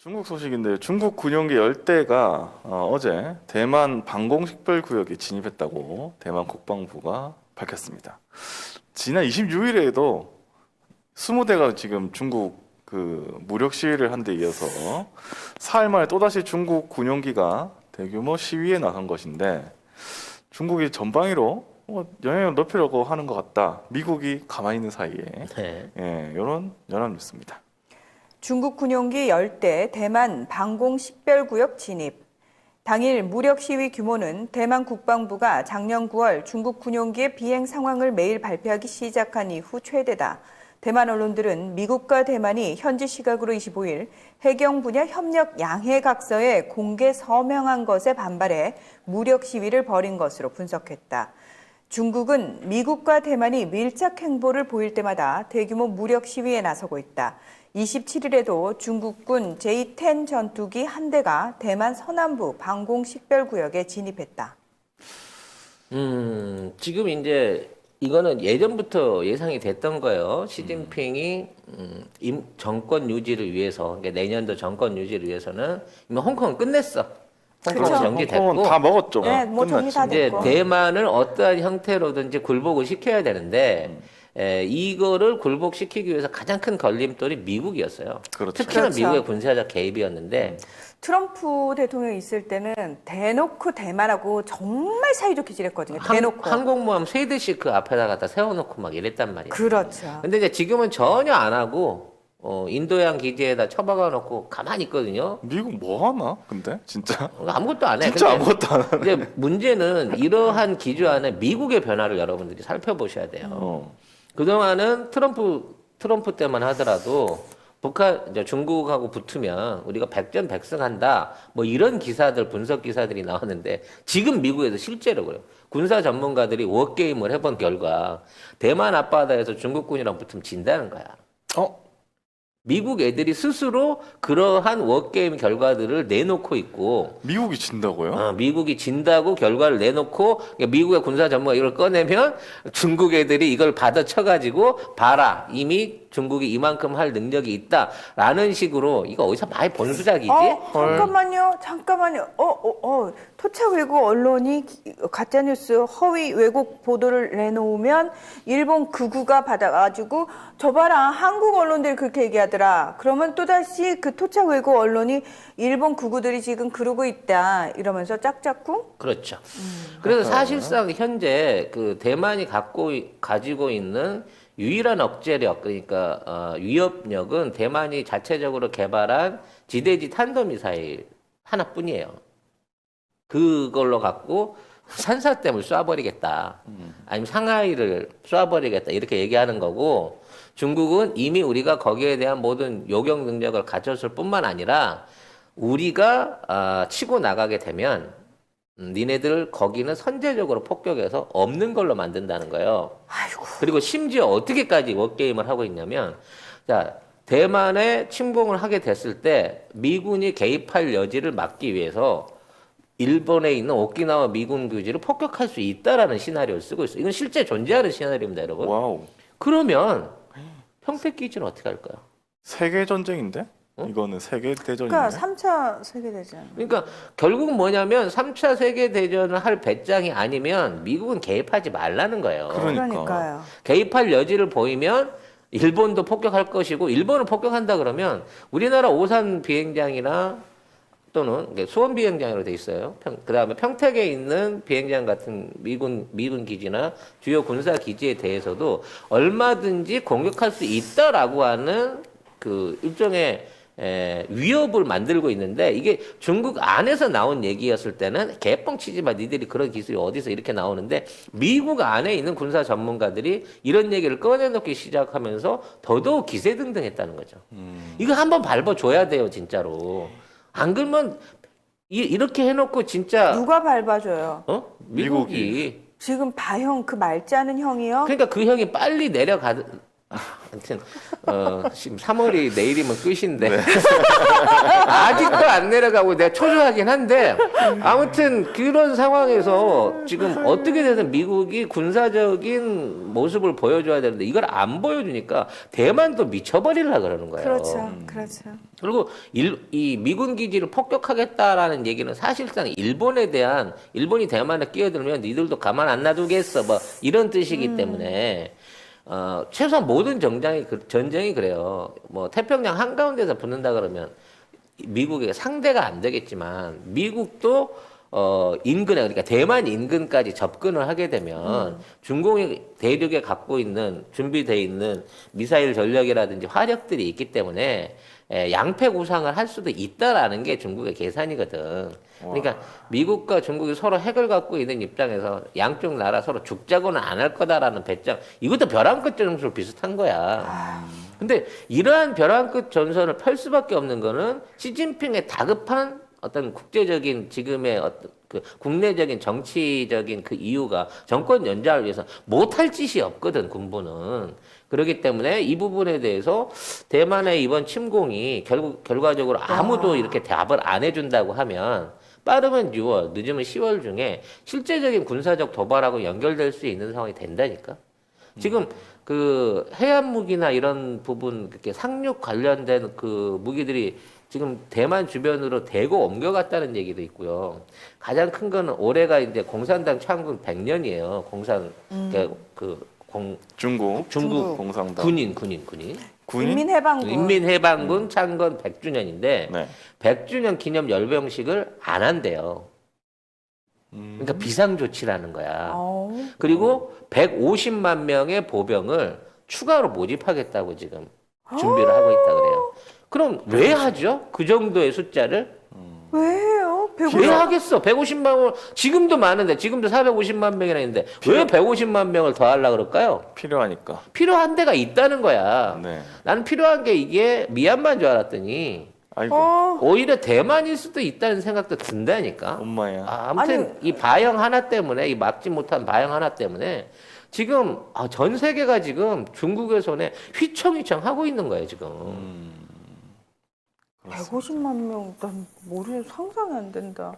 중국 소식인데 중국 군용기 10대가 어제 대만 방공식별구역에 진입했다고 대만 국방부가 밝혔습니다. 지난 26일에도 20대가 지금 중국 무력 시위를 한 데 이어서 사흘 만에 또다시 중국 군용기가 대규모 시위에 나선 것인데 중국이 전방위로 영향을 넓히려고 하는 것 같다. 미국이 가만히 있는 사이에 이런 연합 뉴스입니다. 중국 군용기 10대 대만 방공식별구역 진입. 당일 무력 시위 규모는 대만 국방부가 작년 9월 중국 군용기의 비행 상황을 매일 발표하기 시작한 이후 최대다. 대만 언론들은 미국과 대만이 현지 시각으로 25일 해경 분야 협력 양해각서에 공개 서명한 것에 반발해 무력 시위를 벌인 것으로 분석했다. 중국은 미국과 대만이 밀착 행보를 보일 때마다 대규모 무력 시위에 나서고 있다. 27일에도 중국군 J-10 전투기 한 대가 대만 서남부 방공식별구역에 진입했다. 지금 이제 이거는 예전부터 예상이 됐던 거예요. 시진핑이 정권 유지를 위해서, 그러니까 내년도 정권 유지를 위해서는 이미 홍콩은 끝냈어. 홍콩은 그쵸. 정지됐고 홍콩은 다 먹었죠. 네, 뭐 정리 다 이제 됐고. 대만을 어떠한 형태로든지 굴복을 시켜야 되는데 이거를 굴복시키기 위해서 가장 큰 걸림돌이 미국이었어요. 그렇죠. 특히나 그렇죠. 미국의 군사적 개입이었는데 트럼프 대통령이 있을 때는 대놓고 대만하고 정말 사이좋게 지냈거든요. 대놓고. 항공모함 3대씩 그 앞에다 갖다 세워놓고 막 이랬단 말이에요. 그렇죠. 근데 이제 지금은 전혀 안 하고 인도양 기지에다 처박아 놓고 가만히 있거든요. 미국 뭐 하나? 근데 진짜 아무것도 안 해. 진짜 근데 아무것도 안 하네. 이제 문제는 이러한 기조 안에 미국의 변화를 여러분들이 살펴보셔야 돼요. 그동안은 트럼프 때만 하더라도 이제 중국하고 붙으면 우리가 백전백승한다. 뭐 이런 기사들, 분석 기사들이 나왔는데 지금 미국에서 실제로 그래요. 군사 전문가들이 워게임을 해본 결과 대만 앞바다에서 중국군이랑 붙으면 진다는 거야. 미국 애들이 스스로 그러한 워게임 결과들을 내놓고 있고 미국이 진다고요? 미국이 진다고 결과를 내놓고 그러니까 미국의 군사 전문가 이걸 꺼내면 중국 애들이 이걸 받아쳐가지고 봐라 이미 중국이 이만큼 할 능력이 있다라는 식으로 이거 어디서 많이 본 수작이지? 잠깐만요. 토착 외국 언론이 가짜뉴스 허위 왜곡 보도를 내놓으면 일본 극우가 받아가지고 저 봐라 한국 언론들이 그렇게 얘기하더라. 그러면 또다시 그 토착 외국 언론이 일본 극우들이 지금 그러고 있다 이러면서 짝짝꿍? 그렇죠. 그래서 사실상 현재 그 대만이 가지고 있는 유일한 억제력, 그러니까 위협력은 대만이 자체적으로 개발한 지대지 탄도미사일 하나뿐이에요. 그걸로 갖고 산사댐을 쏴버리겠다. 아니면 상하이를 쏴버리겠다. 이렇게 얘기하는 거고 중국은 이미 우리가 거기에 대한 모든 요격 능력을 갖췄을 뿐만 아니라 우리가 치고 나가게 되면 니네들 거기는 선제적으로 폭격해서 없는 걸로 만든다는 거예요. 아이고. 그리고 심지어 어떻게까지 워게임을 하고 있냐면 자 대만에 침공을 하게 됐을 때 미군이 개입할 여지를 막기 위해서 일본에 있는 오키나와 미군 기지를 폭격할 수 있다라는 시나리오를 쓰고 있어요. 이건 실제 존재하는 시나리오입니다, 여러분. 와우. 그러면 평택 기지는 어떻게 할까요? 세계 전쟁인데? 이거는 세계 대전인데. 그러니까 3차 세계대전. 그러니까 결국은 뭐냐면 3차 세계대전을 할 배짱이 아니면 미국은 개입하지 말라는 거예요. 그러니까요. 개입할 여지를 보이면 일본도 폭격할 것이고 일본을 폭격한다 그러면 우리나라 오산 비행장이나 또는 수원 비행장으로 돼 있어요. 그다음에 평택에 있는 비행장 같은 미군 기지나 주요 군사 기지에 대해서도 얼마든지 공격할 수 있다라고 하는 그 일종의 위협을 만들고 있는데 이게 중국 안에서 나온 얘기였을 때는 개뻥치지 마 니들이 그런 기술이 어디서 이렇게 나오는데 미국 안에 있는 군사 전문가들이 이런 얘기를 꺼내놓기 시작하면서 더더욱 기세등등했다는 거죠. 이거 한번 밟아줘야 돼요 진짜로. 안 그러면 이렇게 해놓고 진짜 누가 밟아줘요? 미국이. 지금 바형 그 맑지 않은 형이요? 그러니까 그 형이 빨리 아무튼 지금 3월이 내일이면 끝인데 아직도 안 내려가고 내가 초조하긴 한데 아무튼 그런 상황에서 지금 어떻게 되든 미국이 군사적인 모습을 보여줘야 되는데 이걸 안 보여주니까 대만도 미쳐버리려고 그러는 거예요. 그렇죠. 그렇죠. 그리고 이 미군 기지를 폭격하겠다라는 얘기는 사실상 일본이 대만에 끼어들면 니들도 가만 안 놔두겠어 뭐 이런 뜻이기 때문에 최소한 모든 전쟁이 그래요. 뭐 태평양 한가운데서 붙는다 그러면 미국의 상대가 안 되겠지만 미국도 인근에 그러니까 대만 인근까지 접근을 하게 되면 중공이 대륙에 갖고 있는 준비돼 있는 미사일 전력이라든지 화력들이 있기 때문에 양패 구상을 할 수도 있다라는 게 중국의 계산이거든. 그러니까 미국과 중국이 서로 핵을 갖고 있는 입장에서 양쪽 나라 서로 죽자고는 안 할 거다라는 배짱. 이것도 벼랑 끝 전술로 비슷한 거야. 근데 이러한 벼랑 끝 전선을 펼 수밖에 없는 거는 시진핑의 다급한 어떤 국제적인 지금의 어떤 그 국내적인 정치적인 그 이유가 정권 연장을 위해서 못할 짓이 없거든 군부는. 그렇기 때문에 이 부분에 대해서 대만의 이번 침공이 결과적으로 아무도 이렇게 답을 안 해준다고 하면 빠르면 6월, 늦으면 10월 중에 실제적인 군사적 도발하고 연결될 수 있는 상황이 된다니까. 지금 그 해안 무기나 이런 부분, 그렇게 상륙 관련된 그 무기들이 지금 대만 주변으로 대거 옮겨갔다는 얘기도 있고요. 가장 큰 거는 올해가 이제 공산당 창군 100년이에요. 중국 공산당 군인. 인민해방군 창건 100주년인데 네. 100주년 기념 열병식을 안 한대요. 그러니까 비상조치라는 거야. 그리고 150만 명의 보병을 추가로 모집하겠다고 지금 준비를 하고 있다 그래요. 그럼 왜 하죠? 그 정도의 숫자를? 왜 해요? 왜 하겠어? 150만 명, 지금도 많은데, 지금도 450만 명이나 있는데, 왜 150만 명을 더 하려고 그럴까요? 필요하니까. 필요한 데가 있다는 거야. 네. 나는 필요한 게 이게 미얀마인 줄 알았더니, 아이고. 오히려 대만일 수도 있다는 생각도 든다니까. 엄마야. 아무튼 이 바형 하나 때문에, 이 막지 못한 바형 하나 때문에, 지금 전 세계가 지금 중국의 손에 휘청휘청 하고 있는 거예요, 지금. 150만 명, 난 상상이 안 된다.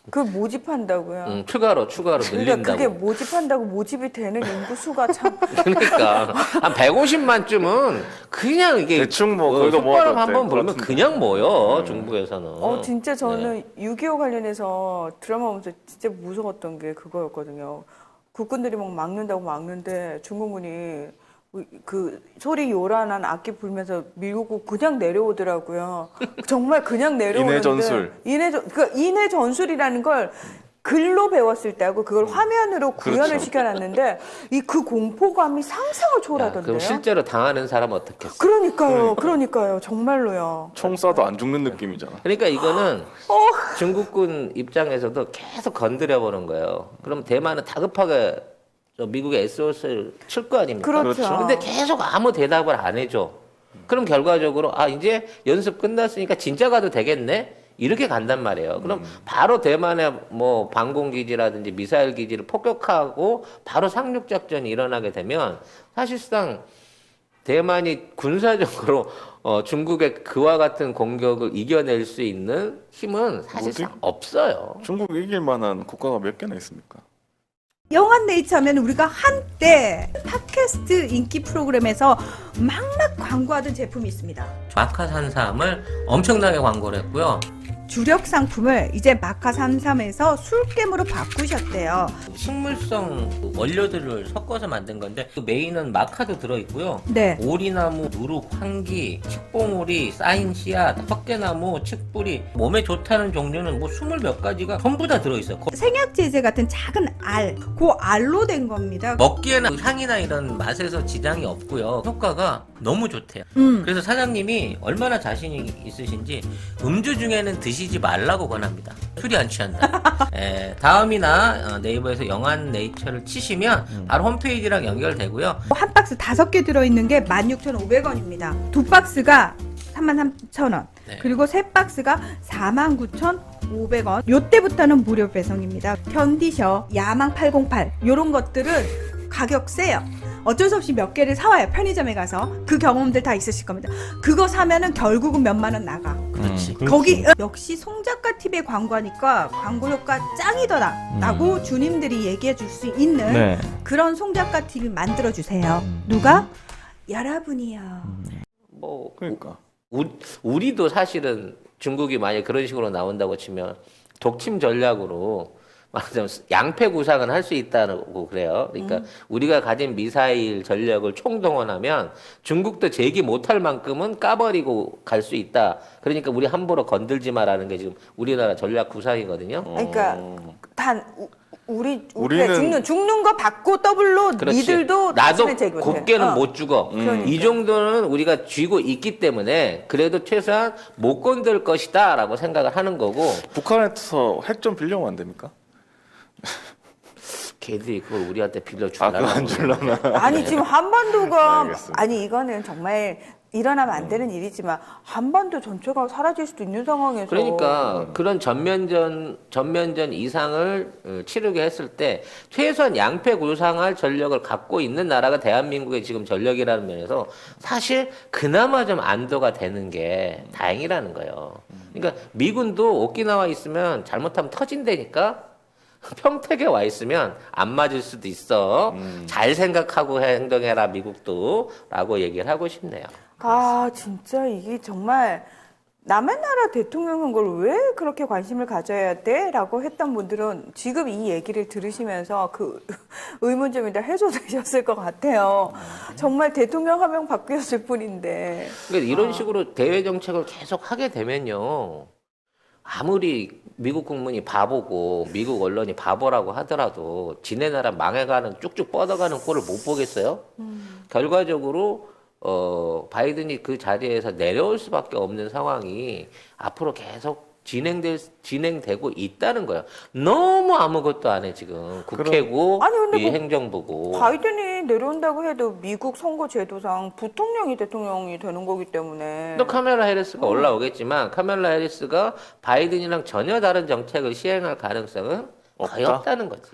그 모집한다고요? 추가로 그러니까 늘린다고. 그게 모집한다고 모집이 되는 인구수가 참. 그러니까 한 150만쯤은 그냥 이게 대충 뭐 거기다 모아도 손바람 한번 될 불면 것 같은데. 그냥 모여 중국에서는. 진짜 저는 6.25 관련해서 드라마 보면서 진짜 무서웠던 게 그거였거든요. 국군들이 막 막는데 중국군이 그 소리 요란한 악기 불면서 밀고 그냥 내려오더라고요. 정말 그냥 내려오는데 인해 전술. 인해 전술이라는 걸 글로 배웠을 때하고 그걸 화면으로 구현을 그렇죠. 시켜놨는데 그 공포감이 상상을 초월하던데요. 그럼 실제로 당하는 사람은 어떻겠어? 그러니까요. 정말로요. 총 쏴도 안 죽는 느낌이잖아. 그러니까 이거는 중국군 입장에서도 계속 건드려 보는 거예요. 그럼 대만은 다급하게 미국의 SOS를 칠 거 아닙니까? 그렇죠. 근데 계속 아무 대답을 안 해줘. 그럼 결과적으로 이제 연습 끝났으니까 진짜 가도 되겠네? 이렇게 간단 말이에요. 그럼 바로 대만의 뭐 방공기지라든지 미사일 기지를 폭격하고 바로 상륙작전이 일어나게 되면 사실상 대만이 군사적으로 중국의 그와 같은 공격을 이겨낼 수 있는 힘은 사실상 없어요. 중국 이길 만한 국가가 몇 개나 있습니까? 영한네이처 하면 우리가 한때 팟캐스트 인기 프로그램에서 막막 광고하던 제품이 있습니다. 마카33을 엄청나게 광고를 했고요. 주력 상품을 이제 마카33에서 술겜으로 바꾸셨대요. 식물성 원료들을 섞어서 만든 건데 그 메인은 마카도 들어있고요. 네. 오리나무, 누룩, 황기, 칡봉오리, 쌓인 씨앗, 헛개나무, 칡뿌리 몸에 좋다는 종류는 뭐 20몇 가지가 전부 다 들어있어요. 생약제제 같은 작은 알, 그 알로 된 겁니다. 먹기에는 향이나 이런 맛에서 지장이 없고요. 효과가 너무 좋대요. 그래서 사장님이 얼마나 자신이 있으신지 음주 중에는 드시지 말라고 권합니다. 술이 안 취한다. 다음이나 네이버에서 영한네이처를 치시면 바로 홈페이지랑 연결되고요. 한 박스 5개 들어있는 게 16,500원입니다. 두 박스가 33,000원. 네. 그리고 세 박스가 49,500원. 요때부터는 무료 배송입니다. 견디셔, 야망 808 요런 것들은 가격 세요. 어쩔 수 없이 몇 개를 사와요. 편의점에 가서. 그 경험들 다 있으실 겁니다. 그거 사면은 결국은 몇만 원 나가. 그렇지. 거기 역시 송작가 TV의 광고하니까 광고 효과 짱이더라라고 주님들이 얘기해 줄 수 있는 네. 그런 송작가 TV 만들어 주세요. 누가? 여러분이요. 뭐 그러니까. 우리도 사실은 중국이 만약 그런 식으로 나온다고 치면 독침 전략으로 말하자면 양패 구상은 할 수 있다고 그래요. 그러니까 우리가 가진 미사일 전력을 총동원하면 중국도 제기 못할 만큼은 까버리고 갈 수 있다. 그러니까 우리 함부로 건들지 마라는 게 지금 우리나라 전략 구상이거든요. 그러니까 단 우리가 우리는- 죽는 거 받고 더블로 그렇지. 니들도 나도 당신을 제기 못해. 곱게는 못 죽어. 그러니까. 이 정도는 우리가 쥐고 있기 때문에 그래도 최소한 못 건들 것이다라고 생각을 하는 거고 북한에서 핵 좀 빌려오면 안 됩니까? 걔들이 그걸 우리한테 빌려 아, 그거 주려고 안 줄라나? 아니 지금 한반도가 알겠습니다. 아니 이거는 정말 일어나면 안 되는 일이지만 한반도 전체가 사라질 수도 있는 상황에서 그러니까 그런 전면전 이상을 치르게 했을 때 최소한 양패 구상할 전력을 갖고 있는 나라가 대한민국의 지금 전력이라는 면에서 사실 그나마 좀 안도가 되는 게 다행이라는 거예요. 그러니까 미군도 오키나와 있으면 잘못하면 터진다니까 평택에 와 있으면 안 맞을 수도 있어. 잘 생각하고 행동해라 미국도 라고 얘기를 하고 싶네요. 아 진짜 이게 정말 남의 나라 대통령 한 걸 왜 그렇게 관심을 가져야 돼? 라고 했던 분들은 지금 이 얘기를 들으시면서 그 의문점이 다 해소되셨을 것 같아요. 정말 대통령 한 명 바뀌었을 뿐인데. 그러니까 이런 식으로 대외 정책을 계속 하게 되면요. 아무리 미국 국민이 바보고 미국 언론이 바보라고 하더라도 지네 나라 망해가는 쭉쭉 뻗어가는 꼴을 못 보겠어요? 결과적으로 바이든이 그 자리에서 내려올 수밖에 없는 상황이 앞으로 계속 진행되고 있다는 거예요. 너무 아무것도 안 해 지금 국회고 아니, 근데 이 뭐 행정부고. 바이든이 내려온다고 해도 미국 선거 제도상 부통령이 대통령이 되는 거기 때문에. 또 카멜라 해리스가 올라오겠지만 카멜라 해리스가 바이든이랑 전혀 다른 정책을 시행할 가능성은 거의 없다? 없다는 거지.